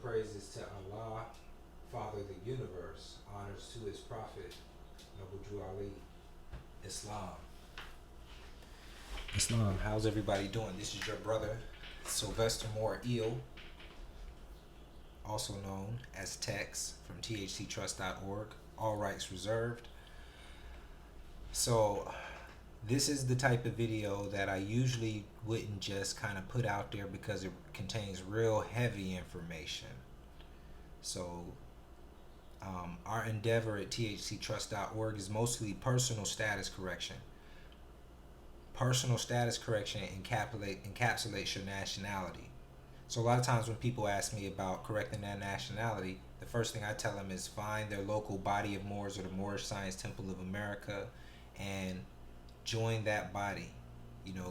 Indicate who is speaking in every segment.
Speaker 1: praises to Allah, Father of the universe, honors to his prophet, Noble Drew Ali, Islam. Islam, how's everybody doing? This is your brother, Sylvester Moore Eel, also known as Tex from thctrust.org, all rights reserved. So, this is the type of video that I usually wouldn't just kind of put out there because it contains real heavy information. So, our endeavor at thctrust.org is mostly personal status correction. Personal status correction encapsulates your nationality. So a lot of times when people ask me about correcting their nationality, the first thing I tell them is find their local body of Moors or the Moorish Science Temple of America and join that body.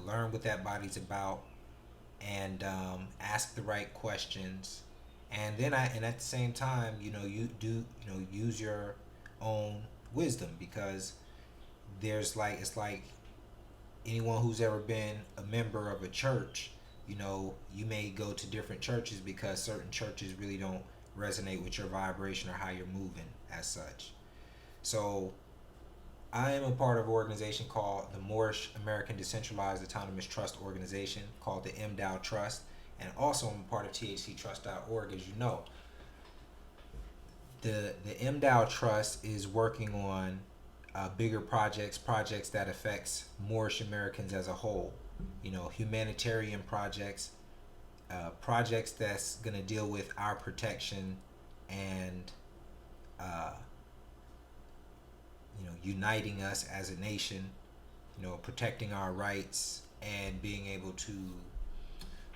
Speaker 1: Learn what that body's about and ask the right questions. And then at the same time, use your own wisdom, because it's like anyone who's ever been a member of a church, you may go to different churches because certain churches really don't resonate with your vibration or how you're moving as such. So I am a part of an organization called the Moorish American Decentralized Autonomous Trust Organization, called the MDAO Trust, and also I'm a part of thctrust.org, as you know. The MDAO Trust is working on bigger projects that affects Moorish Americans as a whole. Humanitarian projects, projects that's going to deal with our protection and uniting us as a nation, protecting our rights and being able to,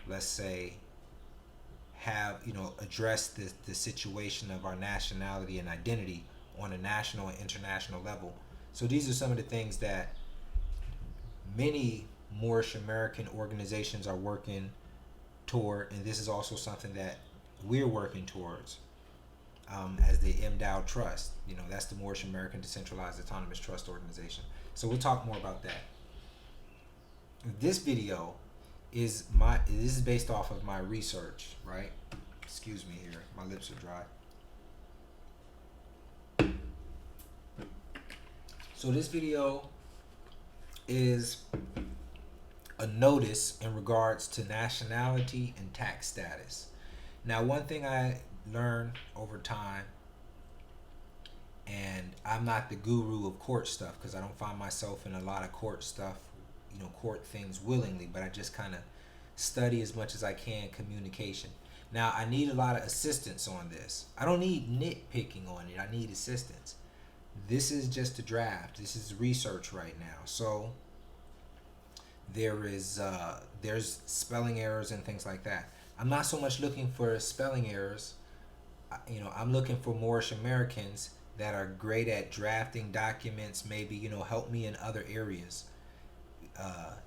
Speaker 1: let's say, have, address the situation of our nationality and identity on a national and international level. So these are some of the things that many Moorish American organizations are working toward, and this is also something that we're working towards as the MDAO Trust. That's the Moorish American Decentralized Autonomous Trust Organization. So we'll talk more about that. This video is based off of my research, right? Excuse me here, my lips are dry. So this video is a notice in regards to nationality and tax status. Now, one thing I learned over time, and I'm not the guru of court stuff because I don't find myself in a lot of court stuff, court things willingly, but I just kind of study as much as I can communication. Now, I need a lot of assistance on this. I don't need nitpicking on it. I need assistance. This is just a draft. This is research right now. So there's spelling errors and things like that. I'm not so much looking for spelling errors. I'm looking for Moorish Americans that are great at drafting documents, maybe, help me in other areas.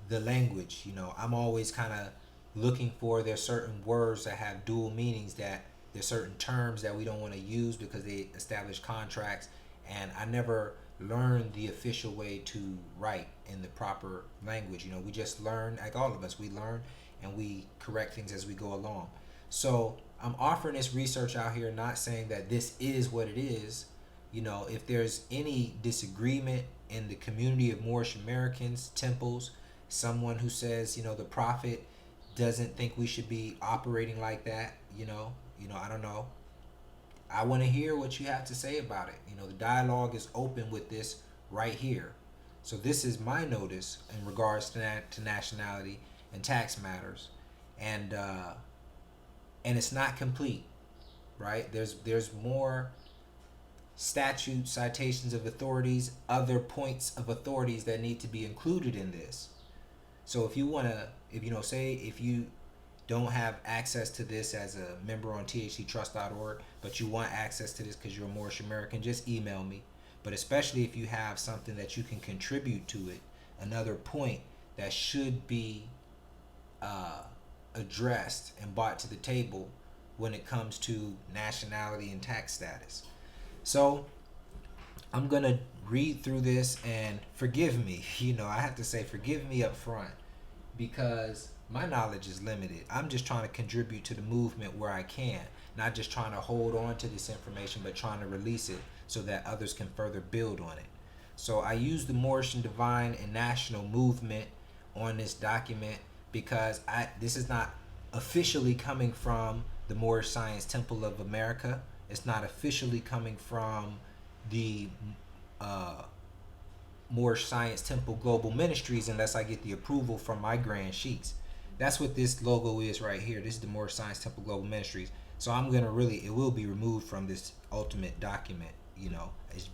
Speaker 1: The language, I'm always kind of looking for, there's certain words that have dual meanings, that there's certain terms that we don't want to use because they establish contracts, and I never learned the official way to write in the proper language. We just learn, like all of us, we learn and we correct things as we go along. So I'm offering this research out here, not saying that this is what it is. If there's any disagreement in the community of Moorish Americans, temples, someone who says, the prophet doesn't think we should be operating like that, I don't know. I want to hear what you have to say about it. The dialogue is open with this right here. So this is my notice in regards to nationality and tax matters, and it's not complete, right? There's more statute citations of authorities, other points of authorities that need to be included in this. So if you don't have access to this as a member on thctrust.org, but you want access to this because you're a Moorish American, just email me. But especially if you have something that you can contribute to it, another point that should be addressed and brought to the table when it comes to nationality and tax status. So I'm going to read through this, and forgive me. I have to say forgive me up front, because My knowledge is limited. I'm just trying to contribute to the movement where I can, not just trying to hold on to this information, but trying to release it so that others can further build on it. So I use the Moorish and Divine and National movement on this document because this is not officially coming from the Moorish Science Temple of America. It's not officially coming from the uh, Moorish Science Temple Global Ministries unless I get the approval from my grand sheiks. That's what this logo is right here. This is the Moorish Science Temple Global Ministries. So I'm gonna it will be removed from this ultimate document,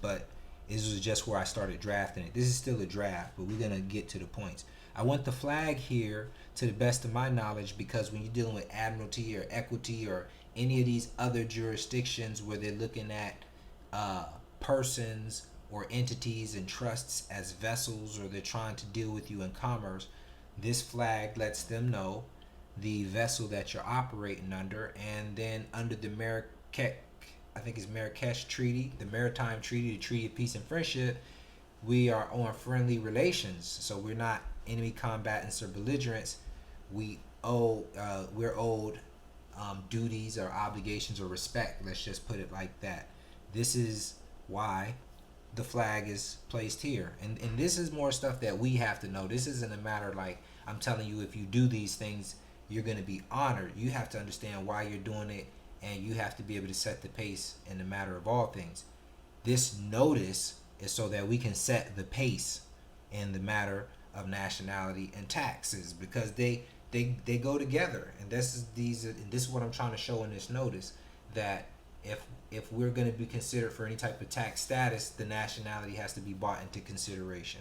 Speaker 1: but this was just where I started drafting it. This is still a draft, but we're gonna get to the points. I want the flag here to the best of my knowledge because when you're dealing with admiralty or equity or any of these other jurisdictions where they're looking at persons or entities and trusts as vessels, or they're trying to deal with you in commerce, this flag lets them know the vessel that you're operating under. And then under the Marrakesh Treaty, the Maritime Treaty, the Treaty of Peace and Friendship, we are on friendly relations. So we're not enemy combatants or belligerents. We're owed duties or obligations or respect. Let's just put it like that. This is why the flag is placed here, and this is more stuff that we have to know. This isn't a matter like I'm telling you if you do these things you're going to be honored. You have to understand why you're doing it, and you have to be able to set the pace in the matter of all things. This notice is so that we can set the pace in the matter of nationality and taxes, because they go together. And this is what I'm trying to show in this notice, that if we're going to be considered for any type of tax status, the nationality has to be brought into consideration.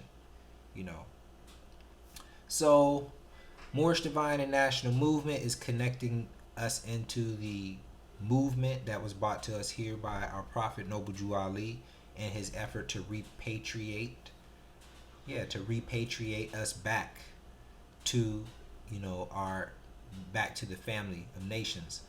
Speaker 1: So Moorish Divine and National movement is connecting us into the movement that was brought to us here by our prophet Noble Jew Ali and his effort to repatriate us back to back to the family of nations.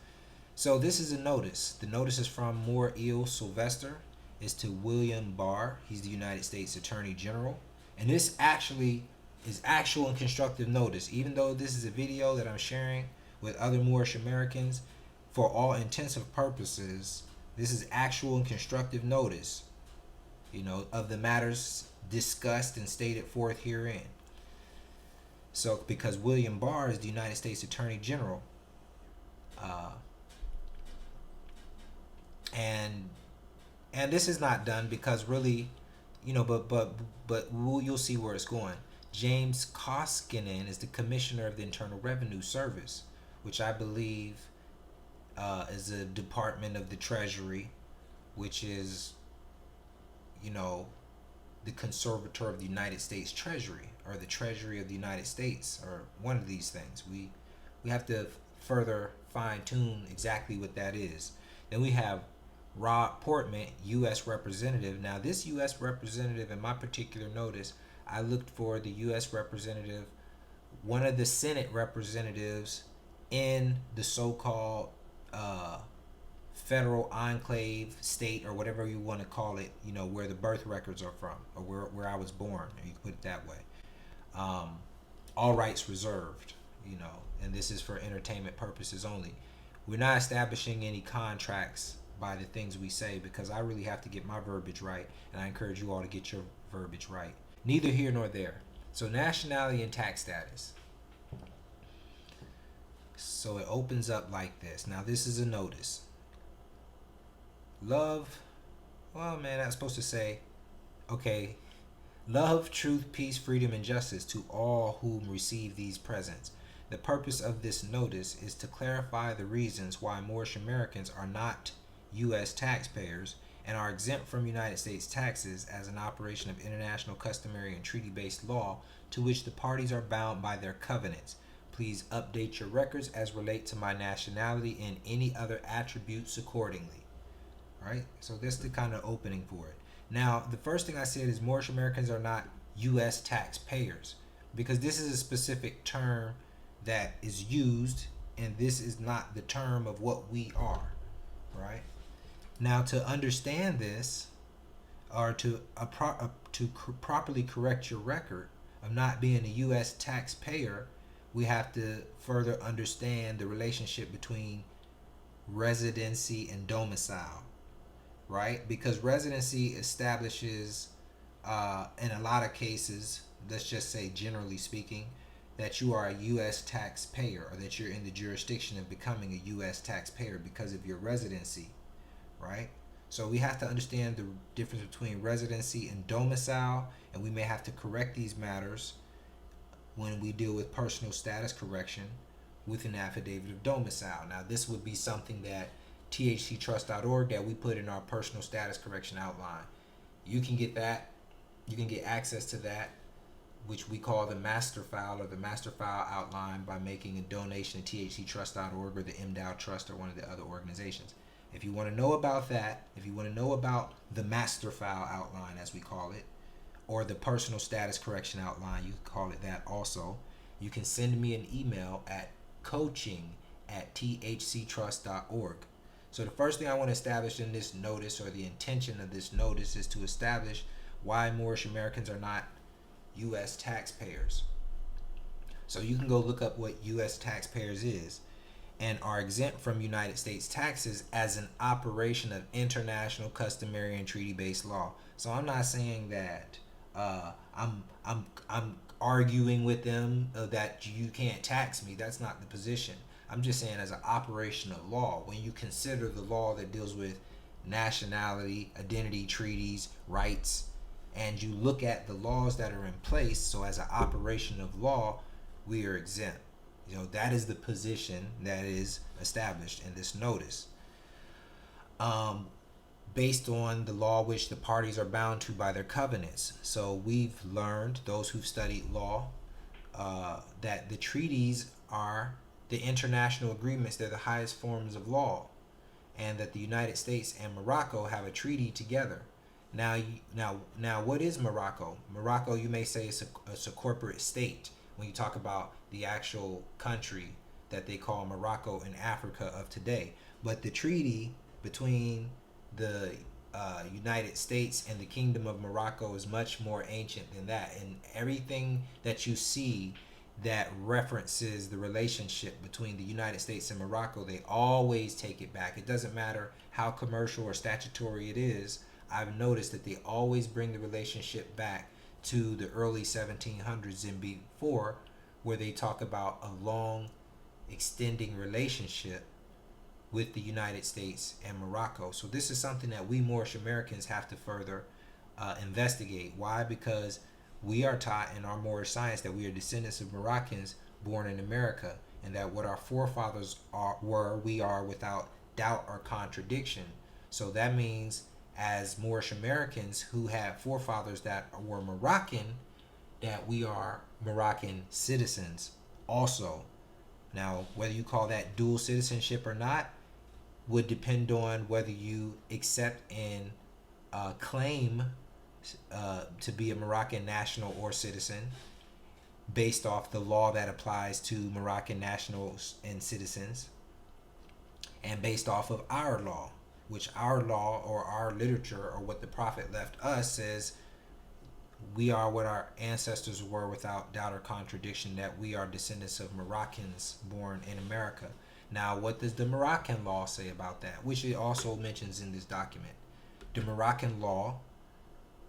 Speaker 1: So this is a notice. The notice is from Moore Eel Sylvester. It's to William Barr. He's the United States Attorney General. And this actually is actual and constructive notice. Even though this is a video that I'm sharing with other Moorish Americans, for all intents and purposes, this is actual and constructive notice, of the matters discussed and stated forth herein. So because William Barr is the United States Attorney General, and this is not done because really, but you'll see where it's going. James Koskinen is the Commissioner of the Internal Revenue Service, which I believe is a department of the Treasury, which is, the conservator of the United States Treasury, or the Treasury of the United States, or one of these things. We have to further fine tune exactly what that is. Then we have Rob Portman, U.S. Representative. Now, this U.S. Representative, in my particular notice, I looked for the U.S. Representative, one of the Senate representatives in the so-called federal enclave state, or whatever you want to call it, where the birth records are from, or where I was born, or you can put it that way. All rights reserved, and this is for entertainment purposes only. We're not establishing any contracts by the things we say, because I really have to get my verbiage right, and I encourage you all to get your verbiage right. Neither here nor there. So nationality and tax status. So it opens up like this. Now this is a notice. Love, that's supposed to say, okay, love, truth, peace, freedom, and justice to all whom receive these presents. The purpose of this notice is to clarify the reasons why Moorish Americans are not U.S. taxpayers and are exempt from United States taxes as an operation of international, customary, and treaty-based law to which the parties are bound by their covenants. Please update your records as relate to my nationality and any other attributes accordingly. Right? So that's the kind of opening for it. Now, the first thing I said is Moorish Americans are not U.S. taxpayers, because this is a specific term that is used, and this is not the term of what we are. Right? Now, to understand this, or to properly correct your record of not being a U.S. taxpayer, we have to further understand the relationship between residency and domicile, right? Because residency establishes, in a lot of cases, let's just say generally speaking, that you are a U.S. taxpayer, or that you're in the jurisdiction of becoming a U.S. taxpayer because of your residency, right? So we have to understand the difference between residency and domicile, and we may have to correct these matters when we deal with personal status correction with an affidavit of domicile. Now, this would be something that thctrust.org that we put in our personal status correction outline. You can get that. You can get access to that, which we call the master file, or the master file outline, by making a donation to thctrust.org or the MDAO Trust or one of the other organizations. If you want to know about that, if you want to know about the master file outline, as we call it, or the personal status correction outline, you can call it that also, you can send me an email at coaching@thctrust.org. So the first thing I want to establish in this notice, or the intention of this notice, is to establish why Moorish Americans are not U.S. taxpayers. So you can go look up what U.S. taxpayers is, and are exempt from United States taxes as an operation of international, customary, and treaty-based law. So I'm not saying that I'm arguing with them that you can't tax me. That's not the position. I'm just saying, as an operation of law, when you consider the law that deals with nationality, identity, treaties, rights, and you look at the laws that are in place, so as an operation of law, we are exempt. That is the position that is established in this notice, based on the law which the parties are bound to by their covenants. So we've learned, those who've studied law, that the treaties are the international agreements. They're the highest forms of law, and that the United States and Morocco have a treaty together. Now, what is Morocco? Morocco, you may say, it's a corporate state when you talk about the actual country that they call Morocco in Africa of today. But the treaty between the United States and the Kingdom of Morocco is much more ancient than that. And everything that you see that references the relationship between the United States and Morocco, they always take it back. It doesn't matter how commercial or statutory it is. I've noticed that they always bring the relationship back to the early 1700s and before, where they talk about a long extending relationship with the United States and Morocco. So this is something that we Moorish Americans have to further investigate. Why? Because we are taught in our Moorish science that we are descendants of Moroccans born in America, and that what our forefathers were, we are without doubt or contradiction. So that means, as Moorish Americans who have forefathers that were Moroccan, that we are Moroccan citizens also. Now, whether you call that dual citizenship or not would depend on whether you accept and claim to be a Moroccan national or citizen, based off the law that applies to Moroccan nationals and citizens, and based off of our law, which our law, or our literature, or what the Prophet left us, says we are what our ancestors were without doubt or contradiction, that we are descendants of Moroccans born in America. Now, what does the Moroccan law say about that? Which it also mentions in this document. The Moroccan law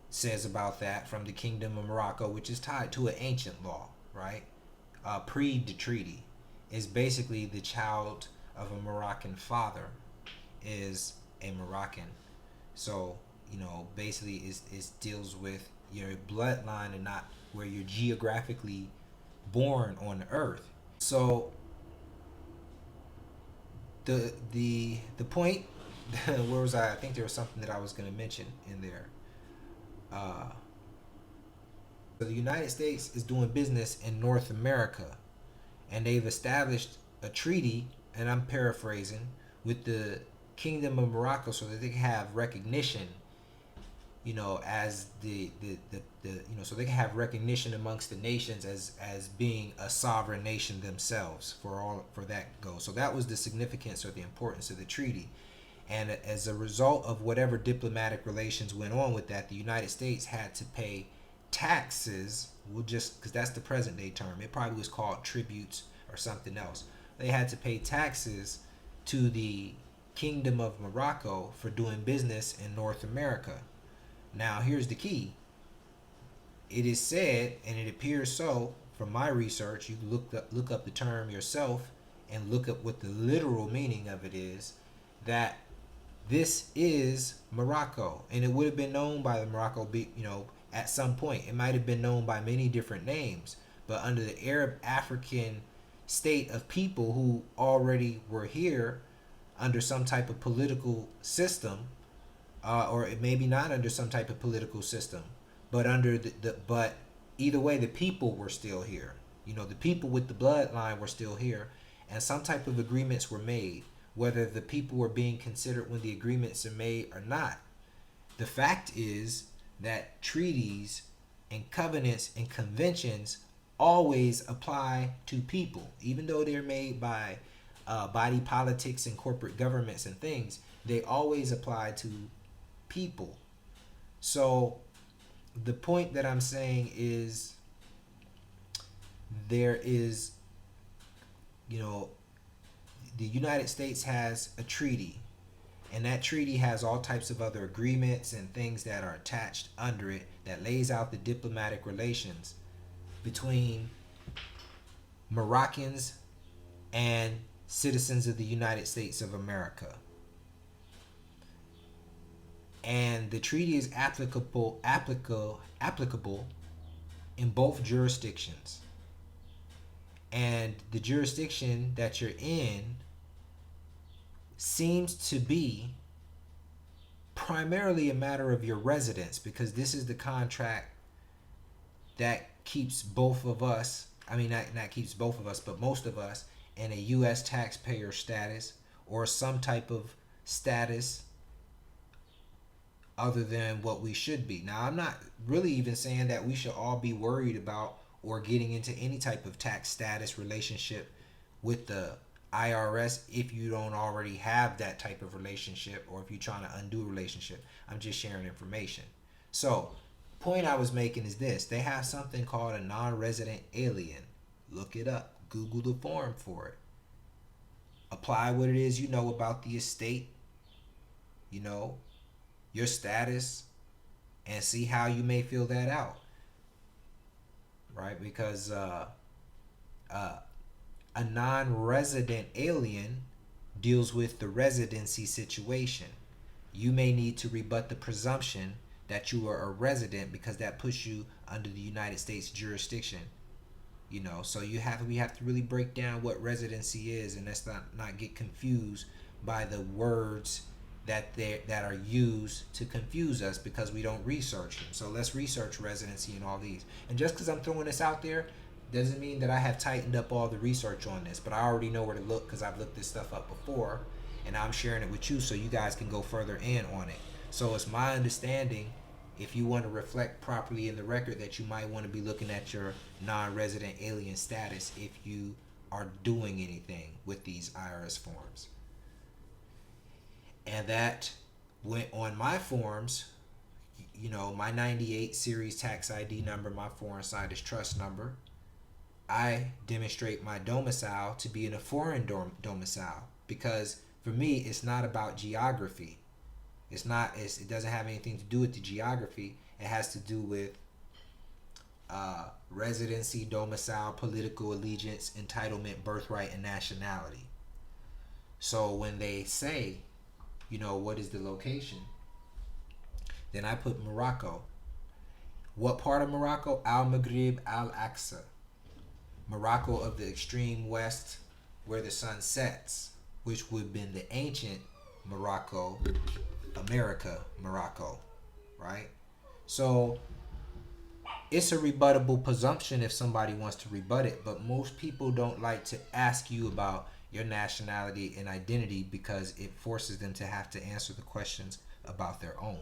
Speaker 1: says about that, from the Kingdom of Morocco, which is tied to an ancient law, right? Pre the treaty, is basically the child of a Moroccan father is a Moroccan. So, basically it deals with your bloodline and not where you're geographically born on the earth. So the point where was I think there was something that I was going to mention in there. So the United States is doing business in North America, and they've established a treaty, and I'm paraphrasing, with the Kingdom of Morocco, so that they can have recognition, as so they can have recognition amongst the nations as being a sovereign nation themselves, for that goes. So that was the significance or the importance of the treaty. And as a result of whatever diplomatic relations went on with that, the United States had to pay taxes We'll just, because that's the present day term. It probably was called tributes or something else. They had to pay taxes to the Kingdom of Morocco for doing business in North America. Now, here's the key. It is said, and it appears so from my research, you look up the term yourself and look up what the literal meaning of it is, that this is Morocco, and it would have been known by the Morocco, at some point. It might have been known by many different names, but under the Arab African state of people who already were here under some type of political system, or it maybe not under some type of political system, but under but either way, the people were still here. The people with the bloodline were still here, and some type of agreements were made. Whether the people were being considered when the agreements are made or not, the fact is that treaties and covenants and conventions always apply to people, even though they're made by body politics and corporate governments and things. They always apply to people. So the point that I'm saying is, there is, the United States has a treaty, and that treaty has all types of other agreements and things that are attached under it that lays out the diplomatic relations between Moroccans and citizens of the United States of America. And the treaty is applicable in both jurisdictions. And the jurisdiction that you're in seems to be primarily a matter of your residence, because this is the contract that keeps both of us, not keeps both of us, but most of us in a U.S. taxpayer status, or some type of status other than what we should be. Now, I'm not really even saying that we should all be worried about or getting into any type of tax status relationship with the IRS if you don't already have that type of relationship, or if you're trying to undo a relationship. I'm just sharing information. So, point I was making is this. They have something called a non-resident alien. Look it up. Google the form for it. Apply what it is you know about the estate, your status, and see how you may fill that out. Right? Because a non-resident alien deals with the residency situation. You may need to rebut the presumption that you are a resident, because that puts you under the United States jurisdiction. So we have to really break down what residency is, and let's not get confused by the words that are used to confuse us, because we don't research them. So let's research residency and all these. And just because I'm throwing this out there doesn't mean that I have tightened up all the research on this, but I already know where to look, because I've looked this stuff up before, and I'm sharing it with you so you guys can go further in on it. So it's my understanding, if you want to reflect properly in the record, that you might want to be looking at your non-resident alien status if you are doing anything with these IRS forms. And that went on my forms, my 98 series tax ID number, my foreign situs trust number. I demonstrate my domicile to be in a foreign domicile, because for me, it's not about geography. It doesn't have anything to do with the geography. It has to do with residency, domicile, political allegiance, entitlement, birthright, and nationality. So when they say, what is the location? Then I put Morocco. What part of Morocco? Al-Maghrib, Al-Aqsa. Morocco of the extreme west, where the sun sets, which would have been the ancient Morocco, Morocco, right? So it's a rebuttable presumption if somebody wants to rebut it, but most people don't like to ask you about your nationality and identity, because it forces them to have to answer the questions about their own,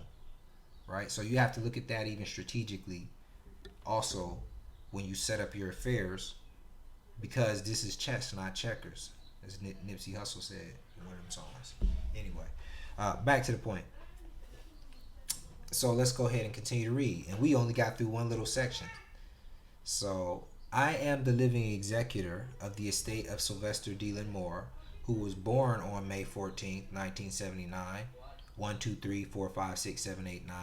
Speaker 1: right? So you have to look at that even strategically also when you set up your affairs, because this is chess, not checkers, as Nipsey Hussle said in one of them songs. Anyway, back to the point. So let's go ahead and continue to read. And we only got through one little section. So I am the living executor of the estate of Sylvester Deland Moore, who was born on May 14th, 1979. 1, 2, 3, 4, 5, 6, 7, 8, 9.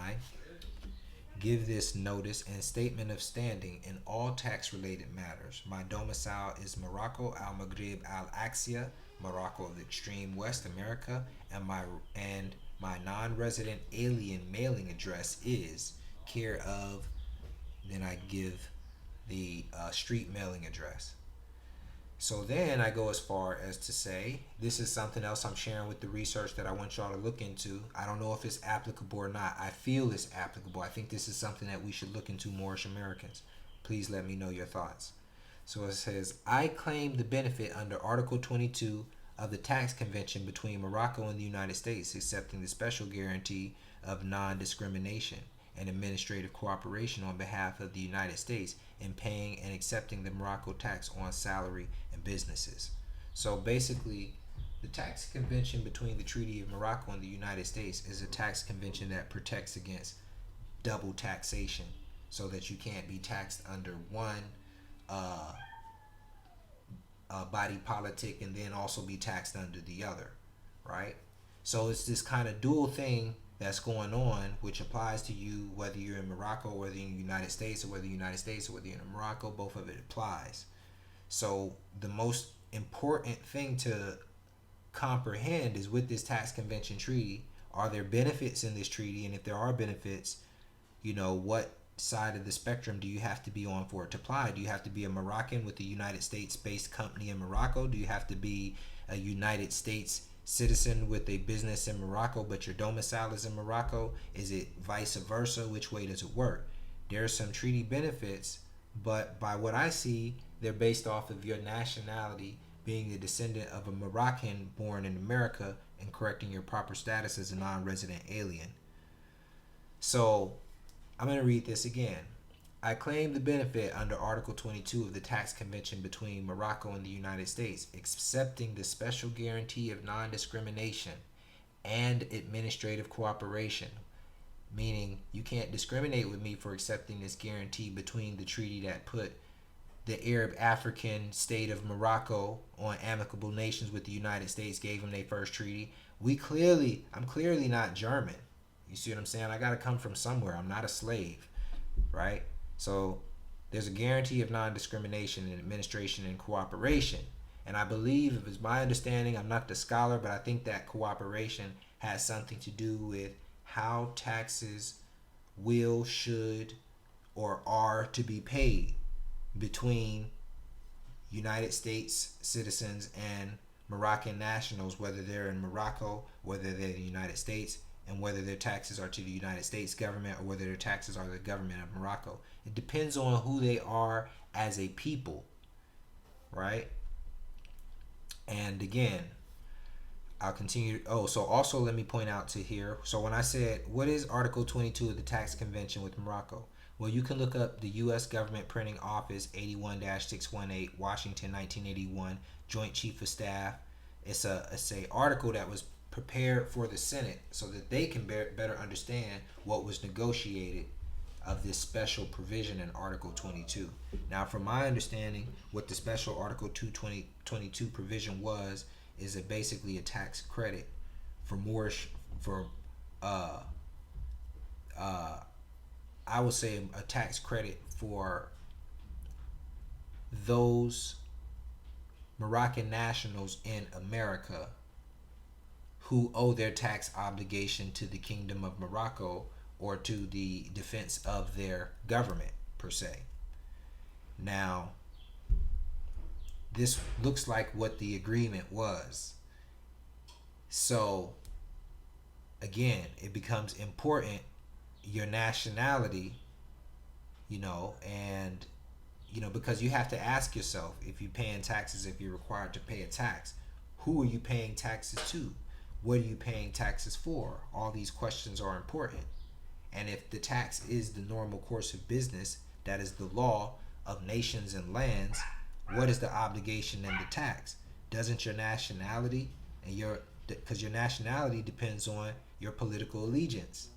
Speaker 1: Give this notice and statement of standing in all tax related matters. My domicile is Morocco, Al Maghrib, Al Axia, Morocco of the extreme West America, and my non-resident alien mailing address is care of. Then I give the street mailing address. So then I go as far as to say, this is something else I'm sharing with the research that I want y'all to look into. I don't know if it's applicable or not. I feel it's applicable. I think this is something that we should look into, Moorish Americans. Please let me know your thoughts. So it says, I claim the benefit under Article 22 of the Tax Convention between Morocco and the United States, accepting the special guarantee of non-discrimination and administrative cooperation on behalf of the United States in paying and accepting the Morocco tax on salary and businesses. So basically, the tax convention between the Treaty of Morocco and the United States is a tax convention that protects against double taxation, so that you can't be taxed under one uh, body politic and then also be taxed under the other, right? So it's this kind of dual thing that's going on, which applies to you whether you're in Morocco, or whether you're in the United States, or whether you're in the United States, or whether you're in Morocco. Both of it applies. So the most important thing to comprehend is, with this tax convention treaty, are there benefits in this treaty? And if there are benefits, what side of the spectrum do you have to be on for it to apply? Do you have to be a Moroccan with a United States based company in Morocco? Do you have to be a United States citizen with a business in Morocco but your domicile is in Morocco? Is it vice versa? Which way does it work? There are some treaty benefits, but by what I see, they're based off of your nationality, being the descendant of a Moroccan born in America, and correcting your proper status as a non-resident alien. So I'm going to read this again. I claim the benefit under Article 22 of the Tax Convention between Morocco and the United States, accepting the special guarantee of non-discrimination and administrative cooperation, meaning you can't discriminate with me for accepting this guarantee between the treaty that put the Arab African state of Morocco on amicable nations with the United States, gave them their first treaty. I'm clearly not German. You see what I'm saying? I got to come from somewhere. I'm not a slave, right? So there's a guarantee of non-discrimination and administration and cooperation. And I believe, if it's my understanding, I'm not the scholar, but I think that cooperation has something to do with how taxes will, should, or are to be paid between United States citizens and Moroccan nationals, whether they're in Morocco, whether they're in the United States, and whether their taxes are to the United States government or whether their taxes are to the government of Morocco. It depends on who they are as a people, right? And again, I'll continue. So also let me point out to here. So when I said, what is Article 22 of the Tax Convention with Morocco? Well, you can look up the U.S. Government Printing Office 81-618, Washington, 1981, Joint Chief of Staff. It's a article that was prepared for the Senate so that they can better understand what was negotiated of this special provision in Article 22. Now, from my understanding, what the special Article 222 provision is basically a tax credit for Moorish, I would say a tax credit for those Moroccan nationals in America who owe their tax obligation to the Kingdom of Morocco or to the defense of their government, per se. Now, this looks like what the agreement was. So, again, it becomes important, your nationality, and, because you have to ask yourself, if you're paying taxes, if you're required to pay a tax, who are you paying taxes to? What are you paying taxes for? All these questions are important. And if the tax is the normal course of business, that is the law of nations and lands, what is the obligation in the tax? Doesn't your nationality because your nationality depends on your political allegiance.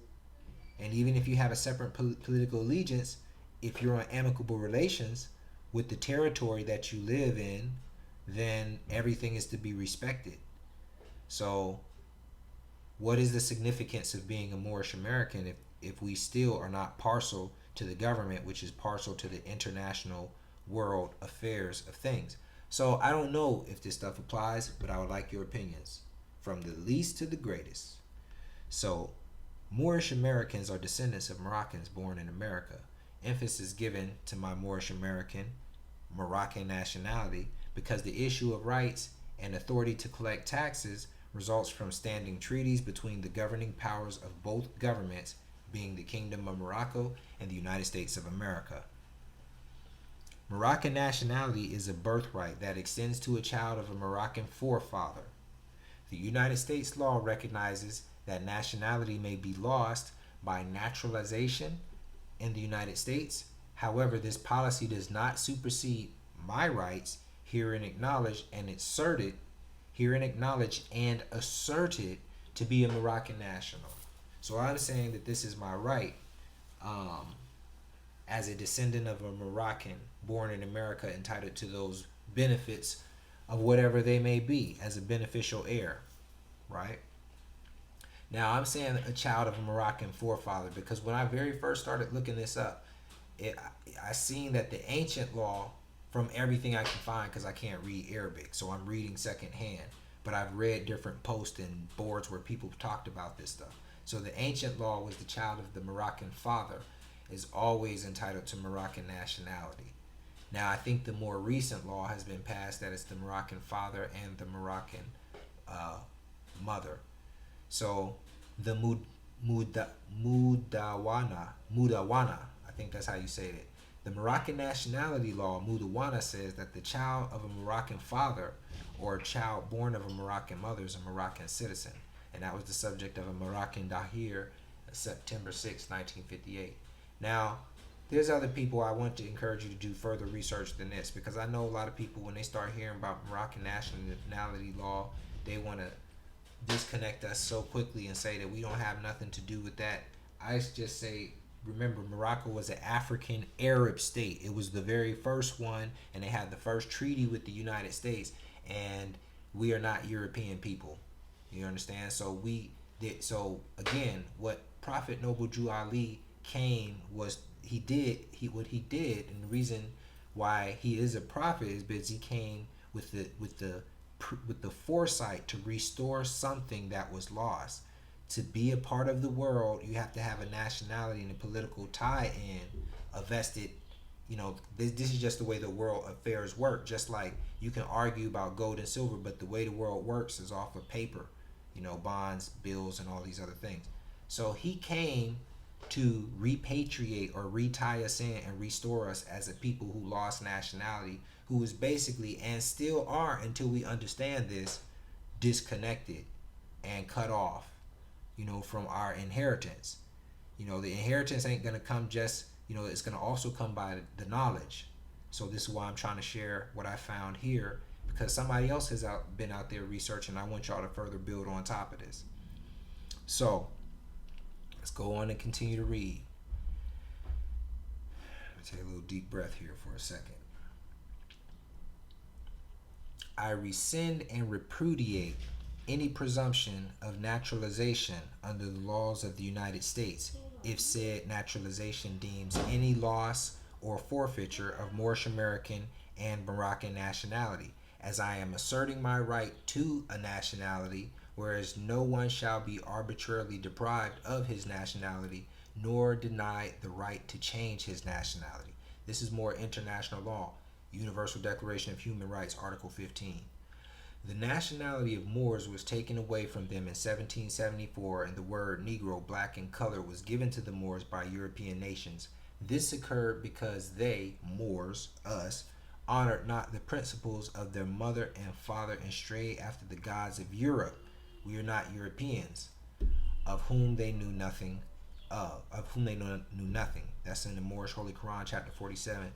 Speaker 1: And even if you have a separate political allegiance, if you're on amicable relations with the territory that you live in, then everything is to be respected. So what is the significance of being a Moorish American if we still are not partial to the government, which is partial to the international world affairs of things? So I don't know if this stuff applies, but I would like your opinions from the least to the greatest. So Moorish Americans are descendants of Moroccans born in America. Emphasis given to my Moorish American Moroccan nationality because the issue of rights and authority to collect taxes results from standing treaties between the governing powers of both governments, being the Kingdom of Morocco and the United States of America. Moroccan nationality is a birthright that extends to a child of a Moroccan forefather. The United States law recognizes that nationality may be lost by naturalization in the United States. However, this policy does not supersede my rights herein acknowledged and asserted to be a Moroccan national. So I'm saying that this is my right as a descendant of a Moroccan born in America, entitled to those benefits of whatever they may be as a beneficial heir, right? Now I'm saying a child of a Moroccan forefather because when I very first started looking this up, I seen that the ancient law, from everything I can find, because I can't read Arabic, so I'm reading secondhand, but I've read different posts and boards where people talked about this stuff. So the ancient law was the child of the Moroccan father is always entitled to Moroccan nationality. Now I think the more recent law has been passed that it's the Moroccan father and the Moroccan mother. So the Mudawana, I think that's how you say it. The Moroccan nationality law, Mudawana, says that the child of a Moroccan father or a child born of a Moroccan mother is a Moroccan citizen. And that was the subject of a Moroccan Dahir, September 6, 1958. Now, there's other people I want to encourage you to do further research than this, because I know a lot of people, when they start hearing about Moroccan nationality law, they want to disconnect us so quickly and say that we don't have nothing to do with that. I just say, remember, Morocco was an African Arab state. It was the very first one, and they had the first treaty with the United States, and we are not European people. You understand? So again, what Prophet Noble Jew Ali came was what he did, and the reason why he is a prophet is because he came with the foresight to restore something that was lost. To be a part of the world, you have to have a nationality and a political tie-in, a vested, this is just the way the world affairs work. Just like you can argue about gold and silver, but the way the world works is off of paper, bonds, bills, and all these other things. So he came to repatriate or retie us in and restore us as a people who lost nationality, who is basically, and still are until we understand this, disconnected and cut off, from our inheritance. The inheritance ain't going to come just, it's going to also come by the knowledge. So this is why I'm trying to share what I found here, because somebody else has been out there researching. I want y'all to further build on top of this. So let's go on and continue to read. Let me take a little deep breath here for a second. I rescind and repudiate any presumption of naturalization under the laws of the United States if said naturalization deems any loss or forfeiture of Moorish American and Moroccan nationality, as I am asserting my right to a nationality, whereas no one shall be arbitrarily deprived of his nationality nor denied the right to change his nationality. This is more international law, Universal Declaration of Human Rights, Article 15. The nationality of Moors was taken away from them in 1774, and the word Negro, black in color, was given to the Moors by European nations. This occurred because they, Moors, us, honored not the principles of their mother and father and strayed after the gods of Europe. We are not Europeans, of whom they knew nothing. That's in the Moorish Holy Quran, chapter 47,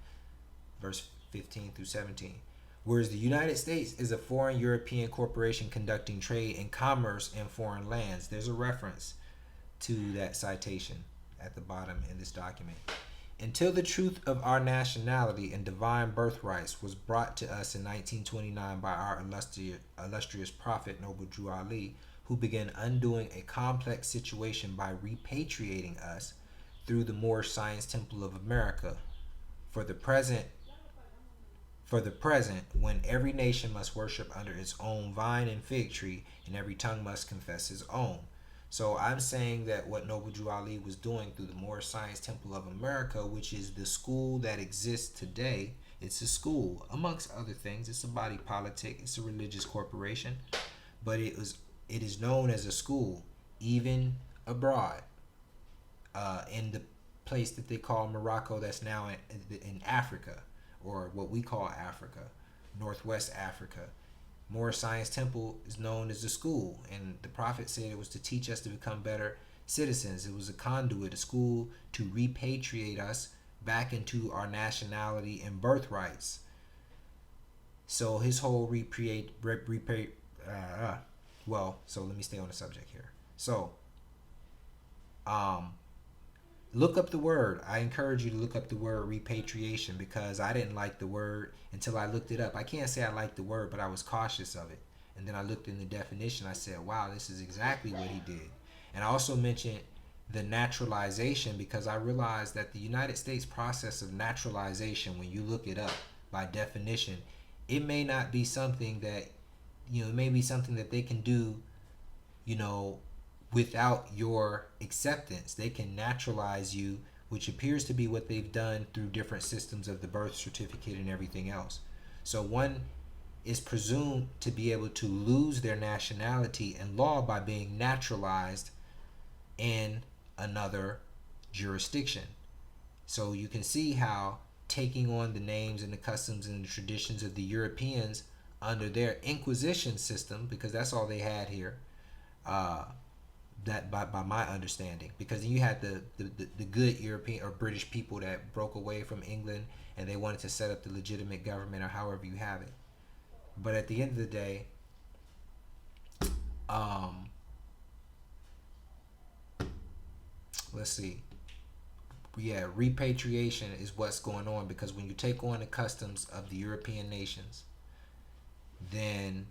Speaker 1: verse 15 through 17. Whereas the United States is a foreign European corporation conducting trade and commerce in foreign lands. There's a reference to that citation at the bottom in this document. Until the truth of our nationality and divine birthrights was brought to us in 1929 by our illustrious prophet Noble Drew Ali, who began undoing a complex situation by repatriating us through the Moorish Science Temple of America. For the present, when every nation must worship under its own vine and fig tree, and every tongue must confess his own. So I'm saying that what Noble Drew Ali was doing through the Moorish Science Temple of America, which is the school that exists today, it's a school, amongst other things. It's a body politic, it's a religious corporation, but it is known as a school, even abroad, in the place that they call Morocco, that's now in Africa, or what we call Africa, Northwest Africa. Moorish Science Temple is known as a school, and the prophet said it was to teach us to become better citizens. It was a conduit, a school to repatriate us back into our nationality and birthrights. So his whole so let me stay on the subject here. So, look up the word. I encourage you to look up the word repatriation, because I didn't like the word until I looked it up. I can't say I liked the word, but I was cautious of it. And then I looked in the definition. I said, wow, this is exactly what he did. And I also mentioned the naturalization, because I realized that the United States process of naturalization, when you look it up by definition, it may not be something that, it may be something that they can do, without your acceptance. They can naturalize you, which appears to be what they've done through different systems of the birth certificate and everything else. So one is presumed to be able to lose their nationality and law by being naturalized in another jurisdiction. So you can see how taking on the names and the customs and the traditions of the Europeans under their Inquisition system, because that's all they had here, that by my understanding, because you had the good European or British people that broke away from England and they wanted to set up the legitimate government, or however you have it. But at the end of the day, let's see. Yeah, repatriation is what's going on, because when you take on the customs of the European nations, then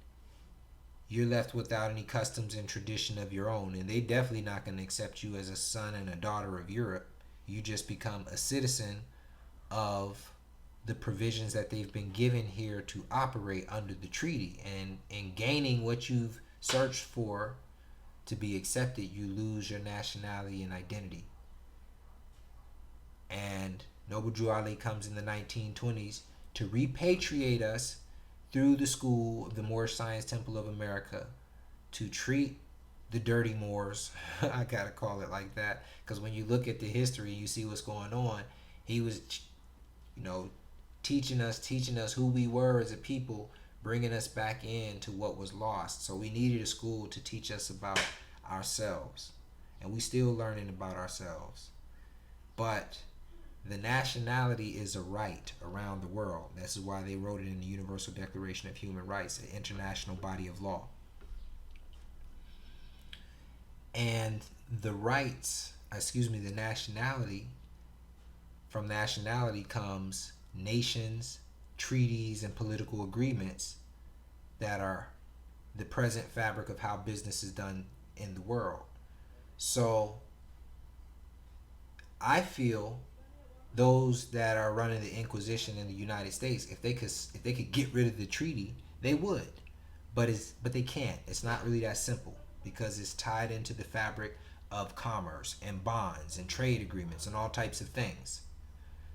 Speaker 1: you're left without any customs and tradition of your own, and they definitely not going to accept you as a son and a daughter of Europe. You just become a citizen of the provisions that they've been given here to operate under the treaty, and in gaining what you've searched for to be accepted, you lose your nationality and identity. And Noble Drew Ali comes in the 1920s to repatriate us through the school of the Moorish Science Temple of America, to treat the dirty Moors, I gotta call it like that, because when you look at the history, you see what's going on. He was, teaching us who we were as a people, bringing us back into what was lost. So we needed a school to teach us about ourselves, and we still learning about ourselves. But the nationality is a right around the world. This is why they wrote it in the Universal Declaration of Human Rights, an international body of law. And the nationality, from nationality comes nations, treaties, and political agreements that are the present fabric of how business is done in the world. So I feel those that are running the Inquisition in the United States, if they could get rid of the treaty, they would. But they can't. It's not really that simple, because it's tied into the fabric of commerce and bonds and trade agreements and all types of things.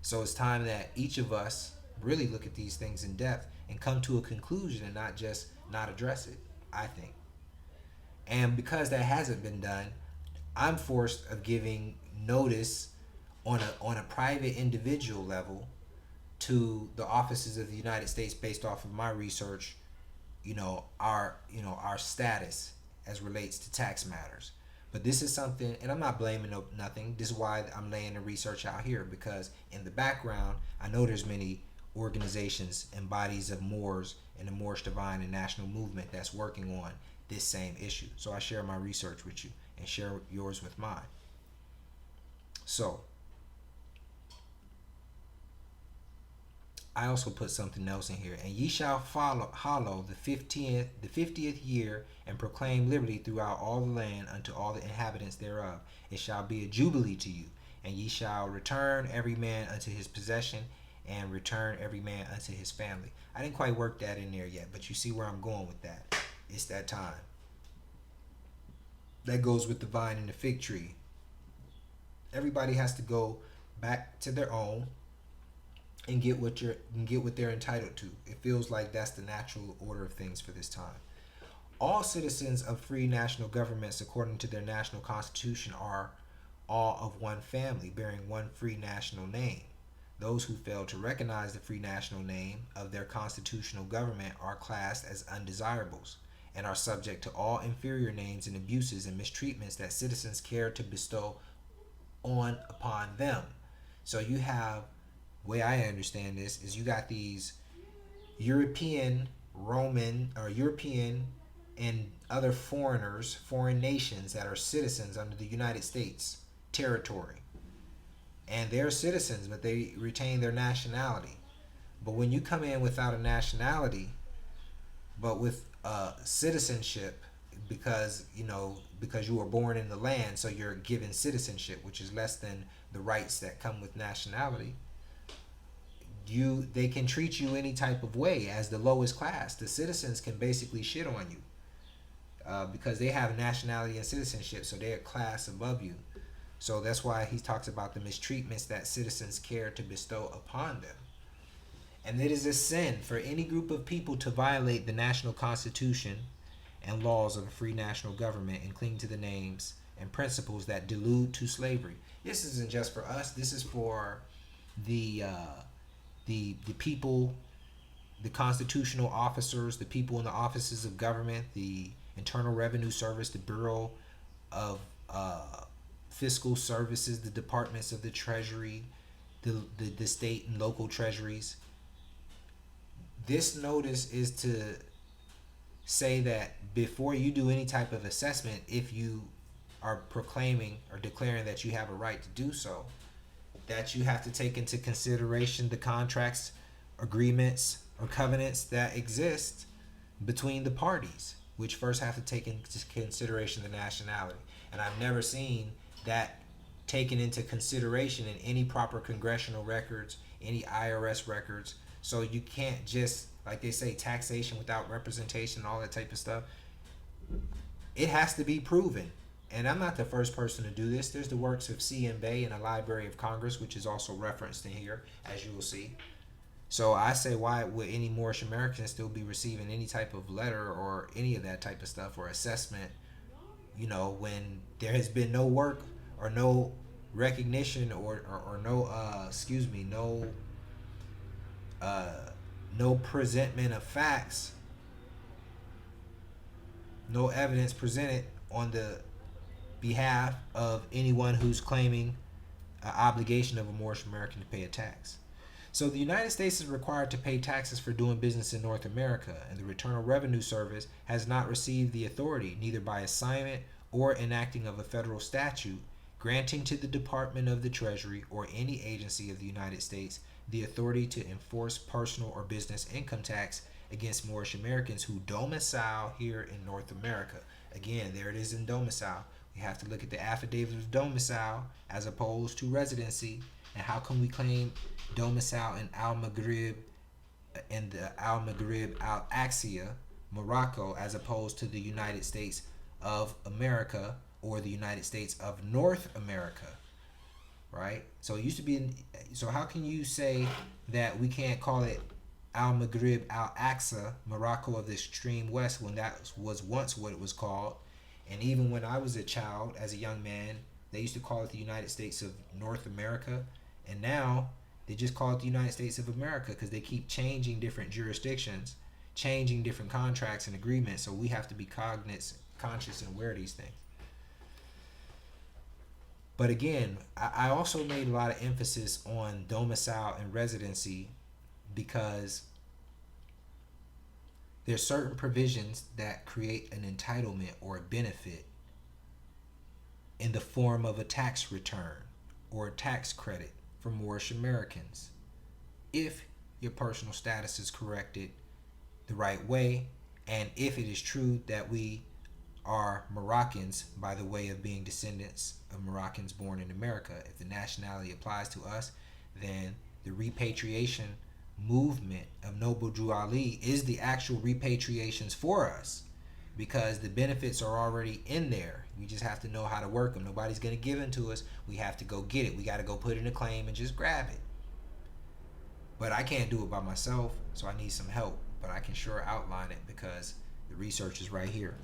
Speaker 1: So it's time that each of us really look at these things in depth and come to a conclusion, and not just not address it, I think. And because that hasn't been done, I'm forced of giving notice on a private individual level to the offices of the United States, based off of my research, our status as relates to tax matters. But this is something, and I'm not blaming nothing. This is why I'm laying the research out here, because in the background, I know there's many organizations and bodies of Moors and the Moorish Divine and National Movement that's working on this same issue. So I share my research with you and share yours with mine. So I also put something else in here. And ye shall follow hallow the 50th year, and proclaim liberty throughout all the land unto all the inhabitants thereof. It shall be a jubilee to you, and ye shall return every man unto his possession, and return every man unto his family. I didn't quite work that in there yet, but you see where I'm going with that. It's that time. That goes with the vine and the fig tree. Everybody has to go back to their own and get what they're entitled to. It feels like that's the natural order of things for this time. All citizens of free national governments, according to their national constitution, are all of one family, bearing one free national name. Those who fail to recognize the free national name of their constitutional government are classed as undesirables, and are subject to all inferior names and abuses and mistreatments that citizens care to bestow on upon them. So you have, way I understand this is, you got these European, Roman, or European and other foreigners, foreign nations that are citizens under the United States territory. And they're citizens, but they retain their nationality. But when you come in without a nationality, but with citizenship, because you were born in the land, so you're given citizenship, which is less than the rights that come with nationality. They can treat you any type of way as the lowest class. The citizens can basically shit on you because they have nationality and citizenship, so they're a class above you. So that's why he talks about the mistreatments that citizens care to bestow upon them. And it is a sin for any group of people to violate the national constitution and laws of a free national government and cling to the names and principles that delude to slavery. This isn't just for us. This is for the people, the constitutional officers, the people in the offices of government, the Internal Revenue Service, the Bureau of Fiscal Services, the departments of the Treasury, the state and local treasuries. This notice is to say that before you do any type of assessment, if you are proclaiming or declaring that you have a right to do so, that you have to take into consideration the contracts, agreements, or covenants that exist between the parties, which first have to take into consideration the nationality. And I've never seen that taken into consideration in any proper congressional records, any IRS records. So you can't just, like they say, taxation without representation, all that type of stuff. It has to be proven. And I'm not the first person to do this. There's the works of C.M. Bay in the Library of Congress, which is also referenced in here, as you will see. So I say, why would any Moorish Americans still be receiving any type of letter or any of that type of stuff or assessment, when there has been no work or no recognition or no no presentment of facts, no evidence presented on the behalf of anyone who's claiming an obligation of a Moorish American to pay a tax. So the United States is required to pay taxes for doing business in North America, and the Internal Revenue Service has not received the authority, neither by assignment or enacting of a federal statute, granting to the Department of the Treasury or any agency of the United States the authority to enforce personal or business income tax against Moorish Americans who domicile here in North America. Again, there it is in domicile. We have to look at the affidavit of domicile as opposed to residency. And how can we claim domicile in Al-Maghrib and the Al-Maghrib Al-Aqsa, Morocco, as opposed to the United States of America or the United States of North America, right? So it used to be, so how can you say that we can't call it Al-Maghrib Al-Aqsa, Morocco of the extreme west, when that was once what it was called? And even when I was a child, as a young man, they used to call it the United States of North America. And now they just call it the United States of America because they keep changing different jurisdictions, changing different contracts and agreements. So we have to be conscious and aware of these things. But again, I also made a lot of emphasis on domicile and residency because there's certain provisions that create an entitlement or a benefit in the form of a tax return or a tax credit for Moorish Americans if your personal status is corrected the right way, and if it is true that we are Moroccans by the way of being descendants of Moroccans born in America, if the nationality applies to us, then the repatriation movement of Noble Drew Ali is the actual repatriations for us, because the benefits are already in there. We just have to know how to work them. Nobody's going to give them to us. We have to go get it. We got to go put in a claim and just grab it. But I can't do it by myself, so I need some help. But I can sure outline it because the research is right here.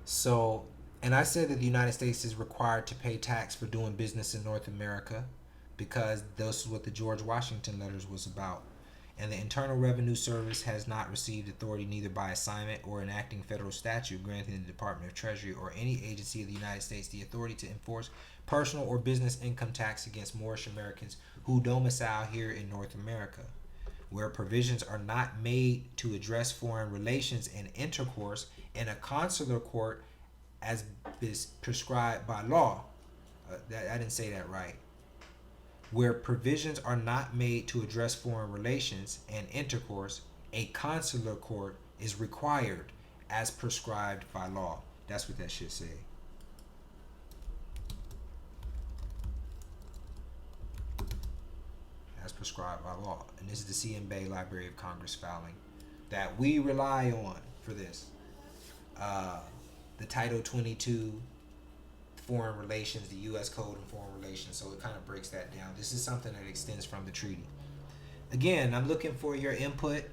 Speaker 1: So, and I said that the United States is required to pay tax for doing business in North America because this is what the George Washington letters was about. And the Internal Revenue Service has not received authority neither by assignment or enacting federal statute granting the Department of Treasury or any agency of the United States the authority to enforce personal or business income tax against Moorish Americans who domicile here in North America, where provisions are not made to address foreign relations and intercourse in a consular court as is prescribed by law. I didn't say that right. Where provisions are not made to address foreign relations and intercourse, a consular court is required as prescribed by law. That's what that should say. As prescribed by law. And this is the C.M. Bay Library of Congress filing that we rely on for this. The Title 22 Foreign Relations, the U.S. Code on Foreign Relations, so it kind of breaks that down. This is something that extends from the treaty. Again, I'm looking for your input.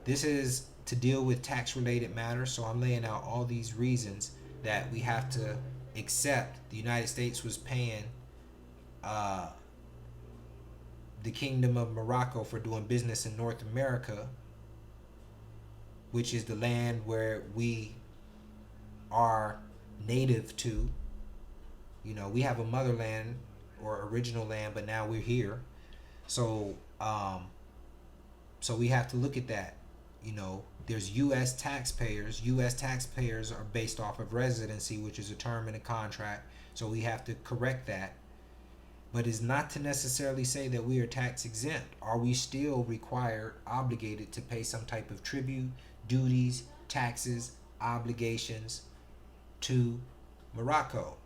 Speaker 1: This is to deal with tax-related matters, so I'm laying out all these reasons that we have to accept the United States was paying the Kingdom of Morocco for doing business in North America, which is the land where we are native to. You know, we have a motherland or original land, but now we're here. So we have to look at that. You know, there's U.S. taxpayers. U.S. taxpayers are based off of residency, which is a term in a contract. So we have to correct that. But it's not to necessarily say that we are tax exempt. Are we still required, obligated to pay some type of tribute, duties, taxes, obligations to Morocco?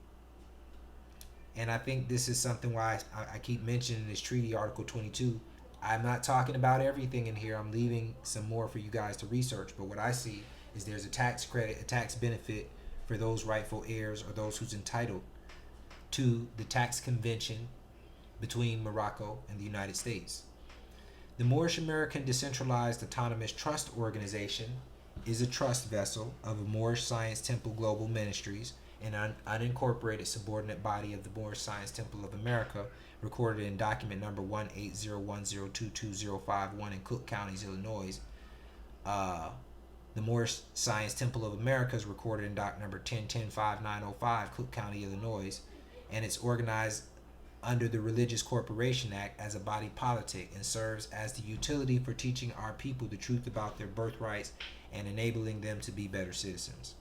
Speaker 1: And I think this is something why I keep mentioning this treaty, Article 22. I'm not talking about everything in here. I'm leaving some more for you guys to research. But what I see is there's a tax credit, a tax benefit for those rightful heirs or those who's entitled to the tax convention between Morocco and the United States. The Moorish American Decentralized Autonomous Trust Organization is a trust vessel of a Moorish Science Temple Global Ministries, an unincorporated subordinate body of the Moorish Science Temple of America, recorded in document number 18010222051 in Cook County, Illinois. The Moorish Science Temple of America is recorded in doc number 10105905, Cook County, Illinois, and it's organized under the Religious Corporation Act as a body politic and serves as the utility for teaching our people the truth about their birthrights and enabling them to be better citizens.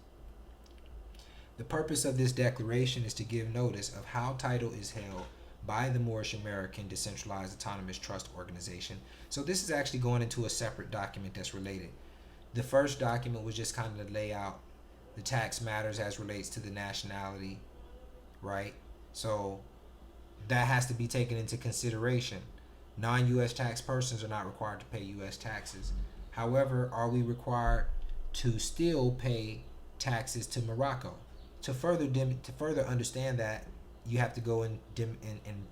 Speaker 1: The purpose of this declaration is to give notice of how title is held by the Moorish American Decentralized Autonomous Trust Organization. So this is actually going into a separate document that's related. The first document was just kind of to lay out the tax matters as relates to the nationality, right? So that has to be taken into consideration. Non-U.S. tax persons are not required to pay U.S. taxes. However, are we required to still pay taxes to Morocco? To further understand that, you have to go and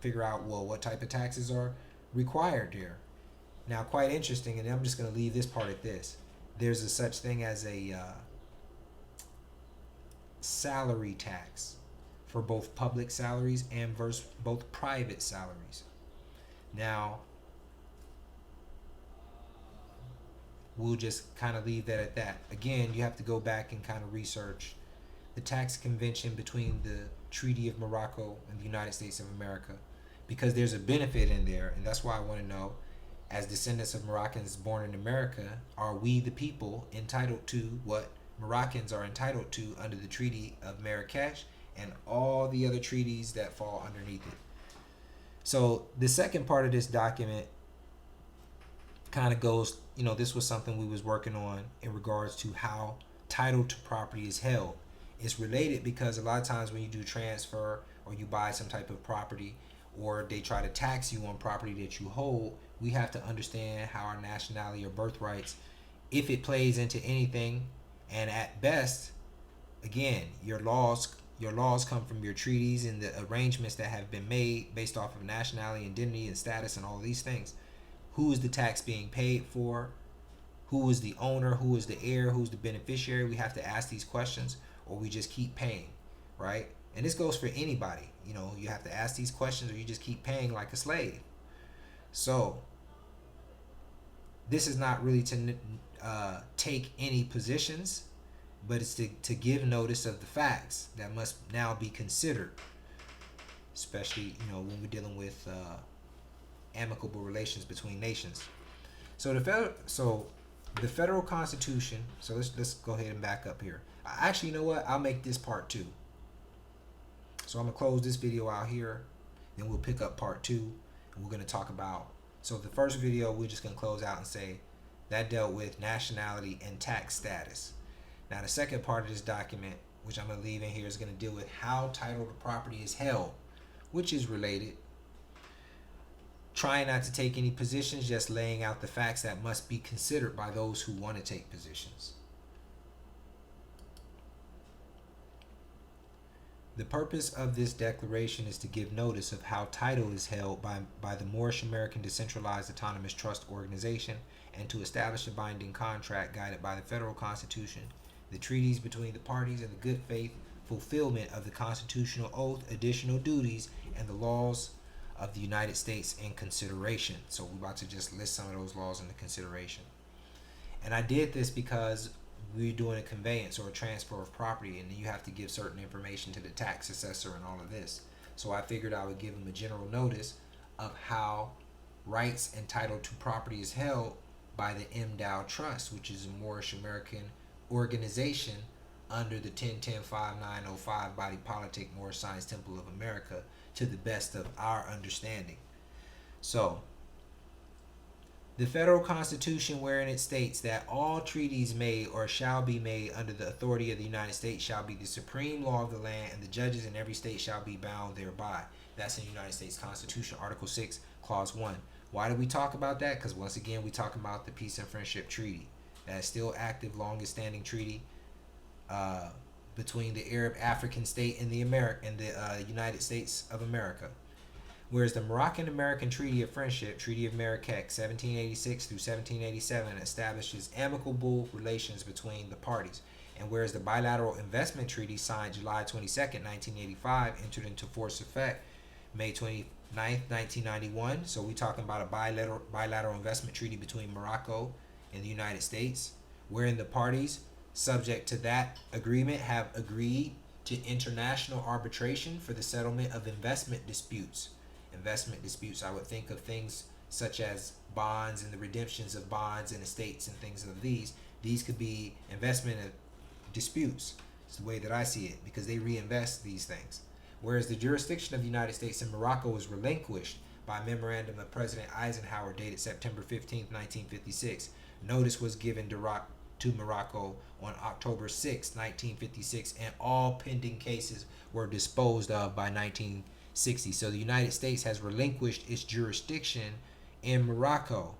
Speaker 1: figure out, well, what type of taxes are required there. Now, quite interesting, and I'm just going to leave this part at this. There's a such thing as a salary tax for both public salaries and both private salaries. Now, we'll just kind of leave that at that. Again, you have to go back and kind of research the tax convention between the Treaty of Morocco and the United States of America, because there's a benefit in there, and that's why I want to know, as descendants of Moroccans born in America, are we the people entitled to what Moroccans are entitled to under the Treaty of Marrakesh and all the other treaties that fall underneath it? So the second part of this document kind of goes, this was something we was working on in regards to how title to property is held. It's related because a lot of times when you do transfer or you buy some type of property, or they try to tax you on property that you hold, we have to understand how our nationality or birthrights, if it plays into anything. And at best, again, your laws come from your treaties and the arrangements that have been made based off of nationality, identity, and status, and all of these things. Who is the tax being paid for? Who is the owner? Who is the heir? Who's the beneficiary? We have to ask these questions, or we just keep paying, right? And this goes for anybody. You have to ask these questions, or you just keep paying like a slave. So this is not really to take any positions, but it's to give notice of the facts that must now be considered, especially when we're dealing with amicable relations between nations. So the federal Constitution. So let's go ahead and back up here. Actually, you know what? I'll make this part 2. So I'm gonna close this video out here, then we'll pick up part 2, and we're gonna talk about. So the first video we're just gonna close out and say that dealt with nationality and tax status. Now the second part of this document, which I'm gonna leave in here, is gonna deal with how title to property is held, which is related. Trying not to take any positions, just laying out the facts that must be considered by those who want to take positions. The purpose of this declaration is to give notice of how title is held by the Moorish American Decentralized Autonomous Trust Organization, and to establish a binding contract guided by the federal Constitution, the treaties between the parties, and the good faith fulfillment of the constitutional oath, additional duties, and the laws of the United States in consideration. So we're about to just list some of those laws into consideration. And I did this because we're doing a conveyance or a transfer of property, and you have to give certain information to the tax assessor and all of this. So I figured I would give them a general notice of how rights and title to property is held by the MDAO Trust, which is a Moorish American organization under the 10-10-5905 Body Politic Moorish Science Temple of America, to the best of our understanding. So the federal Constitution, wherein it states that all treaties made or shall be made under the authority of the United States shall be the supreme law of the land, and the judges in every state shall be bound thereby. That's in the United States Constitution, Article 6, Clause 1. Why do we talk about that? Because once again, we talk about the Peace and Friendship Treaty. That is still active, longest standing treaty between the Arab African state and the United States of America. Whereas the Moroccan American Treaty of Friendship, Treaty of Marrakech, 1786 through 1787, establishes amicable relations between the parties. And whereas the Bilateral Investment Treaty, signed July 22nd, 1985, entered into force effect May 29th, 1991. So we're talking about a bilateral investment treaty between Morocco and the United States, wherein the parties subject to that agreement have agreed to international arbitration for the settlement of investment disputes. Investment disputes, I would think of things such as bonds and the redemptions of bonds and estates and things of these. These could be investment disputes. It's the way that I see it, because they reinvest these things. Whereas the jurisdiction of the United States and Morocco was relinquished by memorandum of President Eisenhower dated September 15, 1956. Notice was given to Morocco on October 6, 1956, and all pending cases were disposed of by 1960. So the United States has relinquished its jurisdiction in Morocco.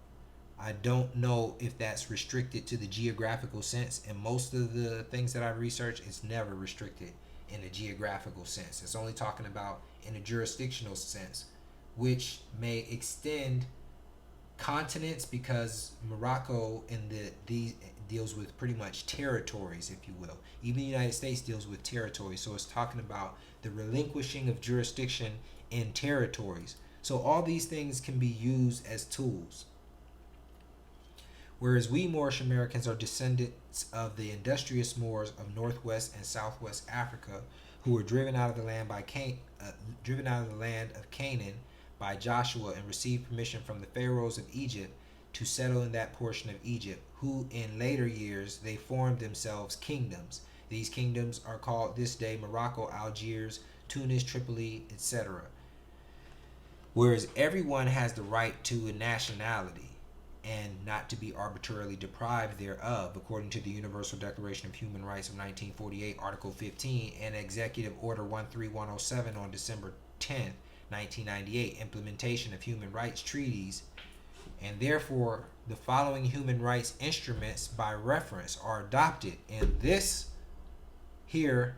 Speaker 1: I don't know if that's restricted to the geographical sense. And most of the things that I researched, it's never restricted in a geographical sense. It's only talking about in a jurisdictional sense, which may extend continents, because Morocco deals with pretty much territories, if you will. Even the United States deals with territories. So it's talking about the relinquishing of jurisdiction in territories. So all these things can be used as tools. Whereas we Moorish Americans are descendants of the industrious Moors of Northwest and Southwest Africa, who were driven out of the land of Canaan by Joshua, and received permission from the pharaohs of Egypt to settle in that portion of Egypt, who in later years they formed themselves kingdoms. These kingdoms are called this day Morocco, Algiers, Tunis, Tripoli, etc. Whereas everyone has the right to a nationality and not to be arbitrarily deprived thereof, according to the Universal Declaration of Human Rights of 1948, Article 15, and Executive Order 13107 on December 10th, 1998, implementation of human rights treaties. And therefore, the following human rights instruments by reference are adopted in this here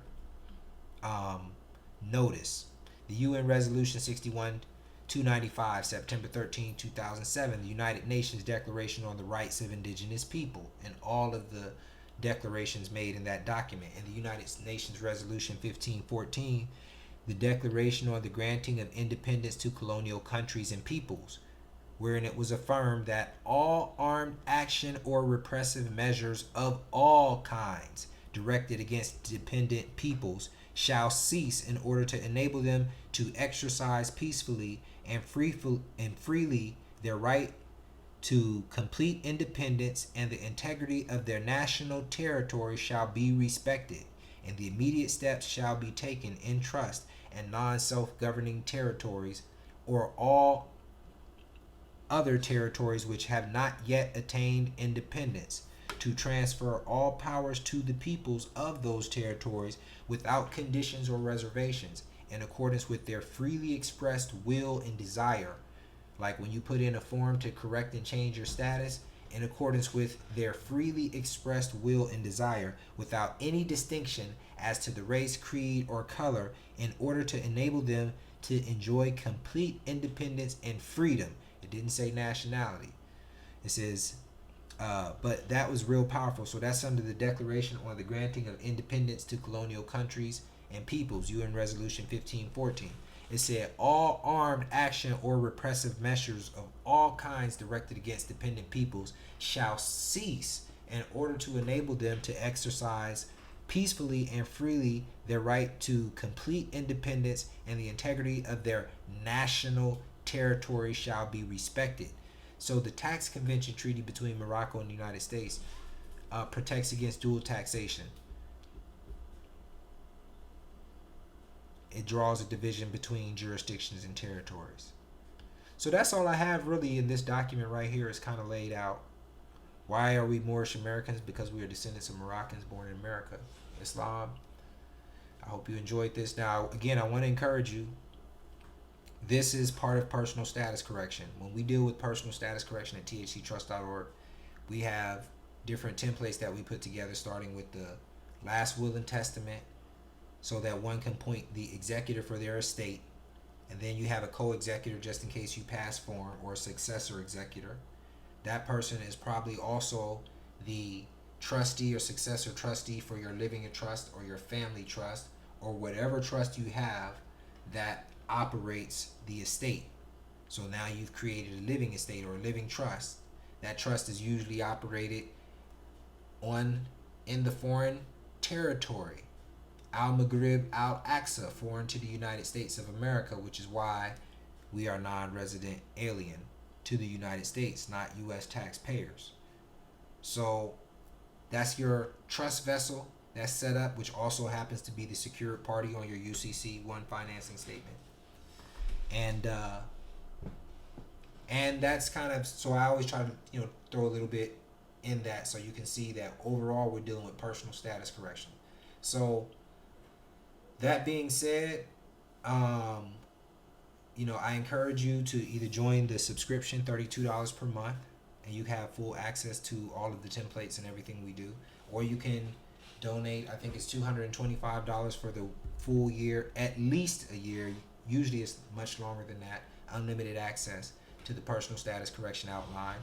Speaker 1: notice. The UN Resolution 61-295, September 13, 2007, the United Nations Declaration on the Rights of Indigenous People, and all of the declarations made in that document. And the United Nations Resolution 1514, the Declaration on the Granting of Independence to Colonial Countries and Peoples, wherein it was affirmed that all armed action or repressive measures of all kinds directed against dependent peoples shall cease in order to enable them to exercise peacefully and freely their right to complete independence, and the integrity of their national territory shall be respected, and the immediate steps shall be taken in trust and non-self-governing territories or all other territories which have not yet attained independence, to transfer all powers to the peoples of those territories without conditions or reservations, in accordance with their freely expressed will and desire. Like when you put in a form to correct and change your status, in accordance with their freely expressed will and desire, without any distinction as to the race, creed, or color, in order to enable them to enjoy complete independence and freedom. It didn't say nationality. It says, but that was real powerful. So that's under the Declaration on the Granting of Independence to Colonial Countries and Peoples, UN Resolution 1514. It said, all armed action or repressive measures of all kinds directed against dependent peoples shall cease in order to enable them to exercise peacefully and freely their right to complete independence, and the integrity of their national territory shall be respected. So the Tax Convention Treaty between Morocco and the United States protects against dual taxation. It draws a division between jurisdictions and territories. So that's all I have really in this document right here. It's kind of laid out. Why are we Moorish Americans? Because we are descendants of Moroccans born in America. Islam. I hope you enjoyed this. Now, again, I want to encourage you. This is part of personal status correction. When we deal with personal status correction at thctrust.org, we have different templates that we put together, starting with the last will and testament, so that one can appoint the executor for their estate, and then you have a co-executor just in case you pass form, or a successor executor. That person is probably also the trustee or successor trustee for your living trust or your family trust, or whatever trust you have that operates the estate. So now you've created a living estate or a living trust. That trust is usually operated in the foreign territory. Al-Maghrib, Al-Aqsa, foreign to the United States of America, which is why we are non-resident alien to the United States, not U.S. taxpayers. So that's your trust vessel that's set up, which also happens to be the secured party on your UCC-1 financing statement. And that's kind of, so I always try to throw a little bit in that, so you can see that overall we're dealing with personal status correction. So that being said, I encourage you to either join the subscription, $32 per month, and you have full access to all of the templates and everything we do, or you can donate. I think it's $225 for the full year, at least a year. Usually it's much longer than that. Unlimited access to the personal status correction outline.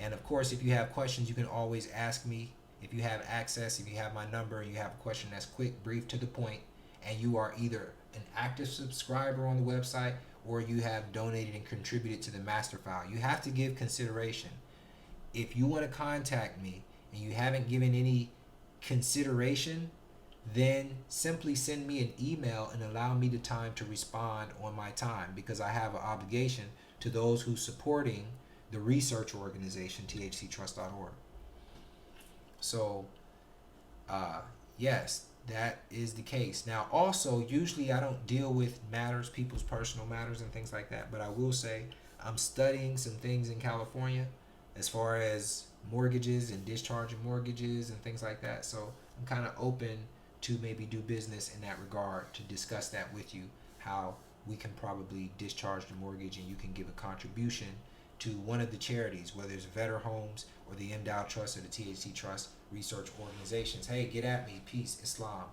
Speaker 1: And of course, if you have questions, you can always ask me. If you have access, if you have my number, and you have a question that's quick, brief, to the point, and you are either an active subscriber on the website or you have donated and contributed to the master file, you have to give consideration. If you want to contact me and you haven't given any consideration, then simply send me an email and allow me the time to respond on my time, because I have an obligation to those who supporting the research organization, thctrust.org. So, yes, That is the case. Now, also, usually I don't deal with matters, people's personal matters and things like that, but I will say I'm studying some things in California as far as mortgages and discharging mortgages and things like that. So I'm kind of open to maybe do business in that regard to discuss that with you, how we can probably discharge the mortgage and you can give a contribution to one of the charities, whether it's Vetter Homes or the Endowed Trust or the THC Trust research organizations. Hey, get at me. Peace, Islam.